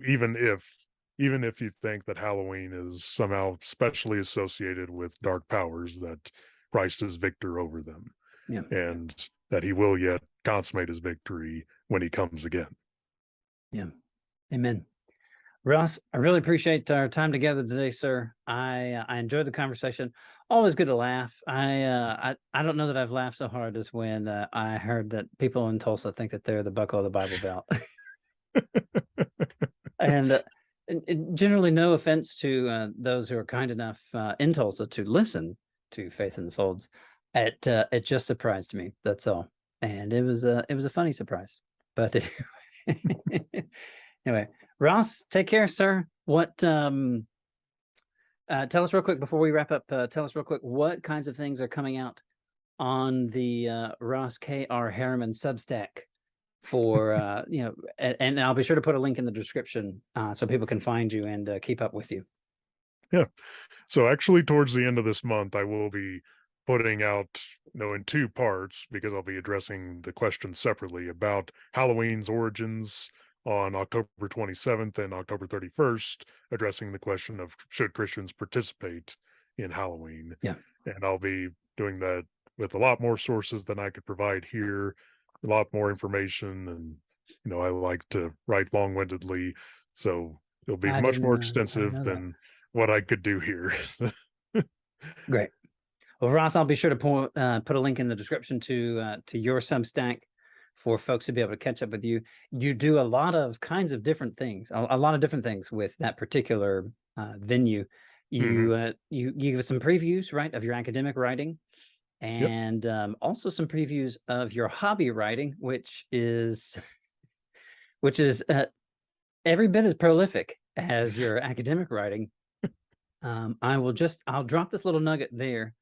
even if you think that Halloween is somehow specially associated with dark powers, that Christ is victor over them, Yeah, and that he will yet consummate his victory when he comes again. yeah. Amen. Ross, I really appreciate our time together today, sir. I enjoyed the conversation. Always good to laugh. I don't know that I've laughed so hard as when I heard that people in Tulsa think that they're the buckle of the Bible Belt. And generally, no offense to those who are kind enough in Tulsa to listen to Faith in the Folds. It just surprised me. That's all, and it was a funny surprise. But anyway, Ross, take care, sir. What tell us real quick before we wrap up. Tell us real quick what kinds of things are coming out on the Ross K.R. Harriman Substack for and I'll be sure to put a link in the description so people can find you and keep up with you. Yeah. So actually, towards the end of this month, I will be putting out, in two parts, because I'll be addressing the questions separately about Halloween's origins on October 27th and October 31st, addressing the question of should Christians participate in Halloween. Yeah. And I'll be doing that with a lot more sources than I could provide here, a lot more information. And, I like to write long-windedly, so it'll be much more I didn't extensive know that. than what I could do here. Great. Well, Ross, I'll be sure to put a link in the description to your Substack for folks to be able to catch up with you. You do a lot of kinds of different things, a lot of different things with that particular venue. You give us some previews, right, of your academic writing, Yep. and also some previews of your hobby writing, which is every bit as prolific as your academic writing. I'll drop this little nugget there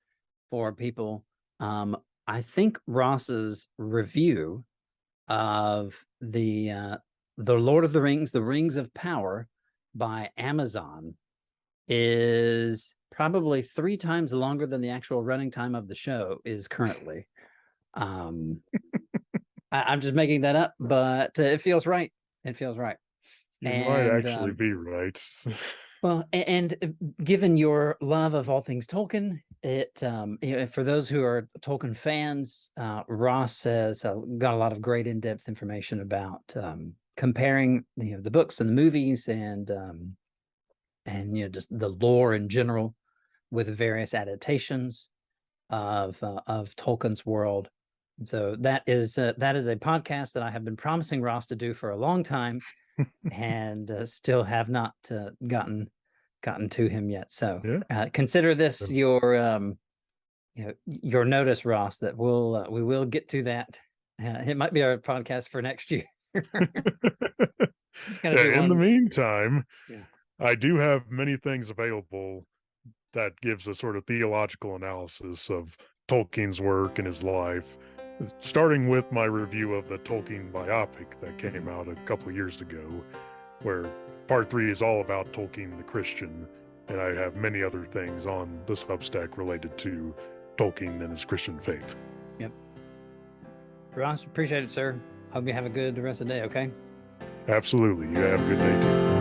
for people. I think Ross's review of the Lord of the Rings, The Rings of Power by Amazon is probably 3 times longer than the actual running time of the show is currently. I'm just making that up, but it feels right. It feels right. You might And actually be right. well, and given your love of all things Tolkien, for those who are Tolkien fans, Ross has got a lot of great in-depth information about comparing the books and the movies, and just the lore in general with various adaptations of Tolkien's world. And so that is a podcast that I have been promising Ross to do for a long time, and still have not gotten to him yet. So Yeah. consider this your notice, Ross, that we will get to that. It might be our podcast for next year. It's gonna be In the one. meantime, Yeah. I do have many things available that gives a sort of theological analysis of Tolkien's work and his life, starting with my review of the Tolkien biopic that came out a couple of years ago, where part 3 is all about Tolkien the Christian, and I have many other things on the Substack related to Tolkien and his Christian faith. Yep. Ross, appreciate it, sir. Hope you have a good rest of the day, okay? Absolutely. You have a good day too.